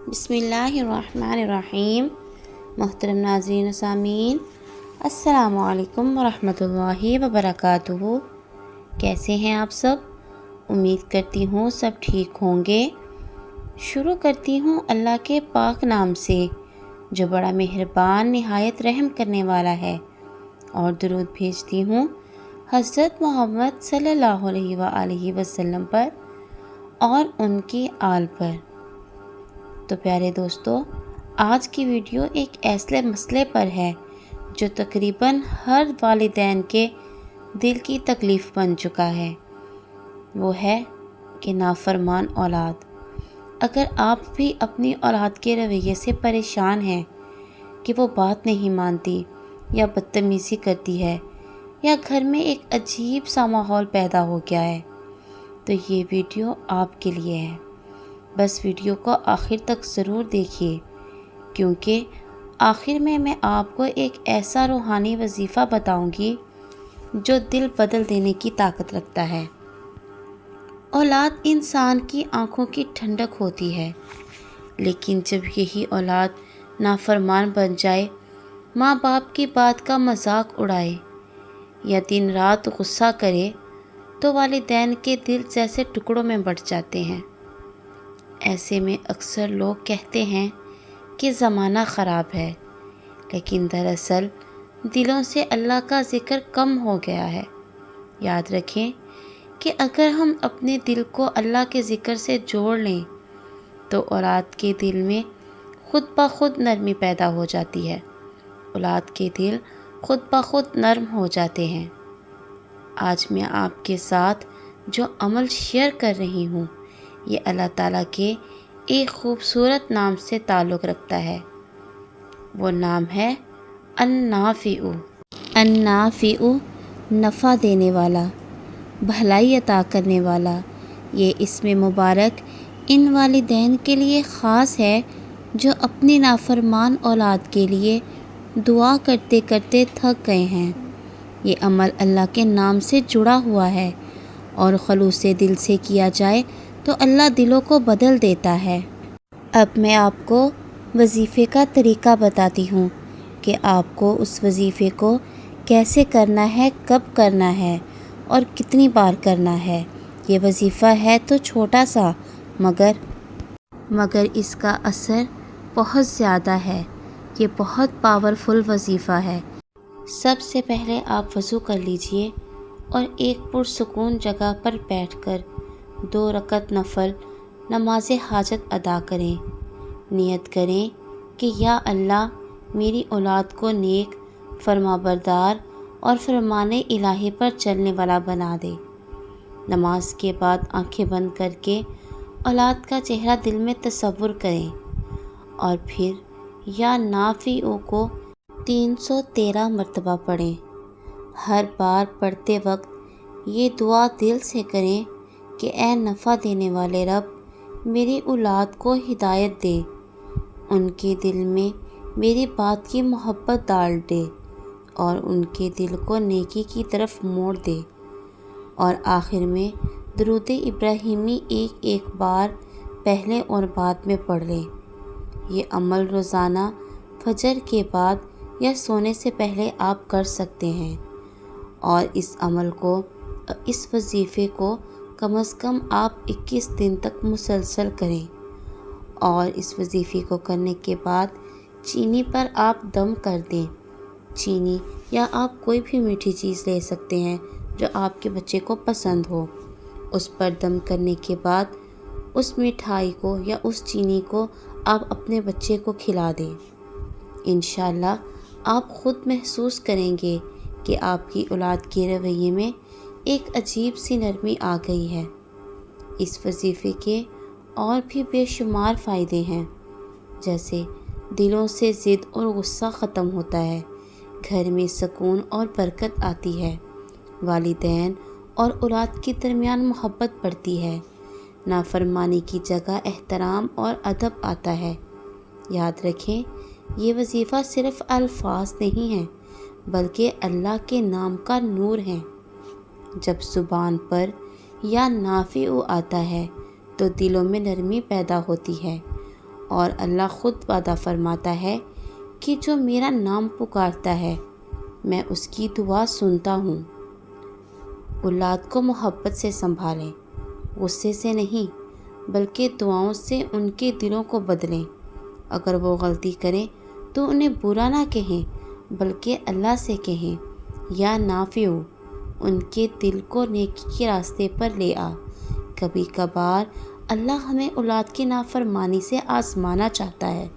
بسم اللہ الرحمن الرحیم۔ محترم ناظرین و سامعین، السلام علیکم ورحمۃ اللہ وبرکاتہ۔ کیسے ہیں آپ سب؟ امید کرتی ہوں سب ٹھیک ہوں گے۔ شروع کرتی ہوں اللہ کے پاک نام سے جو بڑا مہربان نہایت رحم کرنے والا ہے، اور درود بھیجتی ہوں حضرت محمد صلی اللہ علیہ وآلہ وسلم پر اور ان کی آل پر۔ تو پیارے دوستو، آج کی ویڈیو ایک ایسے مسئلے پر ہے جو تقریباً ہر والدین کے دل کی تکلیف بن چکا ہے۔ وہ ہے کہ نافرمان اولاد۔ اگر آپ بھی اپنی اولاد کے رویے سے پریشان ہیں کہ وہ بات نہیں مانتی یا بدتمیزی کرتی ہے یا گھر میں ایک عجیب سا ماحول پیدا ہو گیا ہے، تو یہ ویڈیو آپ کے لیے ہے۔ بس ویڈیو کو آخر تک ضرور دیکھیے، کیونکہ آخر میں آپ کو ایک ایسا روحانی وظیفہ بتاؤں گی جو دل بدل دینے کی طاقت رکھتا ہے۔ اولاد انسان کی آنکھوں کی ٹھنڈک ہوتی ہے، لیکن جب یہی اولاد نافرمان بن جائے، ماں باپ کی بات کا مذاق اڑائے یا دن رات غصہ کرے، تو والدین کے دل جیسے ٹکڑوں میں بٹ جاتے ہیں۔ ایسے میں اکثر لوگ کہتے ہیں کہ زمانہ خراب ہے، لیکن دراصل دلوں سے اللہ کا ذکر کم ہو گیا ہے۔ یاد رکھیں کہ اگر ہم اپنے دل کو اللہ کے ذکر سے جوڑ لیں تو اولاد کے دل میں خود بخود نرمی پیدا ہو جاتی ہے۔ اولاد کے دل خود بخود نرم ہو جاتے ہیں۔ آج میں آپ کے ساتھ جو عمل شیئر کر رہی ہوں، یہ اللہ تعالیٰ کے ایک خوبصورت نام سے تعلق رکھتا ہے۔ وہ نام ہے النافع۔ النافع، نفع دینے والا، بھلائی عطا کرنے والا۔ یہ اسم مبارک ان والدین کے لیے خاص ہے جو اپنی نافرمان اولاد کے لیے دعا کرتے کرتے تھک گئے ہیں۔ یہ عمل اللہ کے نام سے جڑا ہوا ہے، اور خلوص دل سے کیا جائے تو اللہ دلوں کو بدل دیتا ہے۔ اب میں آپ کو وظیفے کا طریقہ بتاتی ہوں کہ آپ کو اس وظیفے کو کیسے کرنا ہے، کب کرنا ہے اور کتنی بار کرنا ہے۔ یہ وظیفہ ہے تو چھوٹا سا، مگر اس کا اثر بہت زیادہ ہے۔ یہ بہت پاورفل وظیفہ ہے۔ سب سے پہلے آپ وضو کر لیجئے اور ایک پرسکون جگہ پر بیٹھ کر 2 رکعت نفل نماز حاجت ادا کریں۔ نیت کریں کہ یا اللہ، میری اولاد کو نیک، فرمانبردار اور فرمان الہی پر چلنے والا بنا دے۔ نماز کے بعد آنکھیں بند کر کے اولاد کا چہرہ دل میں تصور کریں، اور پھر یا نافع کو 313 مرتبہ پڑھیں۔ ہر بار پڑھتے وقت یہ دعا دل سے کریں کہ اے نفع دینے والے رب، میری اولاد کو ہدایت دے، ان کے دل میں میری بات کی محبت ڈال دے اور ان کے دل کو نیکی کی طرف موڑ دے۔ اور آخر میں درود ابراہیمی ایک بار پہلے اور بعد میں پڑھ لیں۔ یہ عمل روزانہ فجر کے بعد یا سونے سے پہلے آپ کر سکتے ہیں، اور اس وظیفے کو کم از کم آپ 21 دن تک مسلسل کریں۔ اور اس وظیفے کو کرنے کے بعد چینی پر آپ دم کر دیں۔ چینی یا آپ کوئی بھی میٹھی چیز لے سکتے ہیں جو آپ کے بچے کو پسند ہو۔ اس پر دم کرنے کے بعد اس مٹھائی کو یا اس چینی کو آپ اپنے بچے کو کھلا دیں۔ انشاءاللہ آپ خود محسوس کریں گے کہ آپ کی اولاد کے رویے میں ایک عجیب سی نرمی آ گئی ہے۔ اس وظیفے کے اور بھی بے شمار فائدے ہیں، جیسے دلوں سے ضد اور غصہ ختم ہوتا ہے، گھر میں سکون اور برکت آتی ہے، والدین اور اولاد کے درمیان محبت بڑھتی ہے، نافرمانی کی جگہ احترام اور ادب آتا ہے۔ یاد رکھیں، یہ وظیفہ صرف الفاظ نہیں ہیں بلکہ اللہ کے نام کا نور ہے۔ جب زبان پر یا نافع آتا ہے تو دلوں میں نرمی پیدا ہوتی ہے، اور اللہ خود وعدہ فرماتا ہے کہ جو میرا نام پکارتا ہے میں اس کی دعا سنتا ہوں۔ اولاد کو محبت سے سنبھالیں، غصے سے نہیں بلکہ دعاؤں سے ان کے دلوں کو بدلیں۔ اگر وہ غلطی کریں تو انہیں برا نہ کہیں بلکہ اللہ سے کہیں، یا نافع ان کے دل کو نیکی کے راستے پر لے آ۔ کبھی کبھار اللہ ہمیں اولاد کی نافرمانی سے آزمانا چاہتا ہے،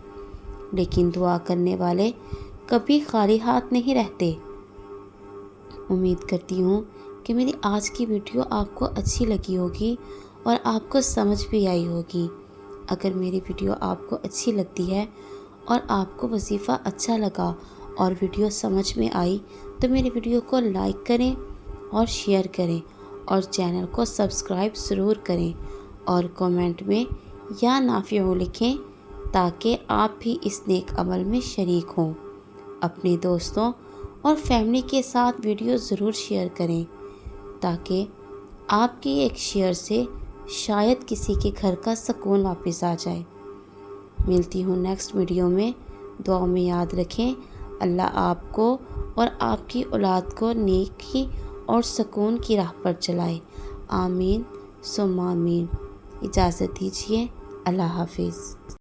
لیکن دعا کرنے والے کبھی خالی ہاتھ نہیں رہتے۔ امید کرتی ہوں کہ میری آج کی ویڈیو آپ کو اچھی لگی ہوگی اور آپ کو سمجھ بھی آئی ہوگی۔ اگر میری ویڈیو آپ کو اچھی لگتی ہے اور آپ کو وظیفہ اچھا لگا اور ویڈیو سمجھ میں آئی تو میری ویڈیو کو لائک کریں اور شیئر کریں اور چینل کو سبسکرائب ضرور کریں اور کمنٹ میں یا نافع لکھیں تاکہ آپ بھی اس نیک عمل میں شریک ہوں۔ اپنے دوستوں اور فیملی کے ساتھ ویڈیو ضرور شیئر کریں تاکہ آپ کی ایک شیئر سے شاید کسی کے گھر کا سکون واپس آ جائے۔ ملتی ہوں نیکسٹ ویڈیو میں۔ دعا میں یاد رکھیں، اللہ آپ کو اور آپ کی اولاد کو نیکی اور سکون کی راہ پر چلائے۔ آمین ثم آمین۔ اجازت دیجیے، اللہ حافظ۔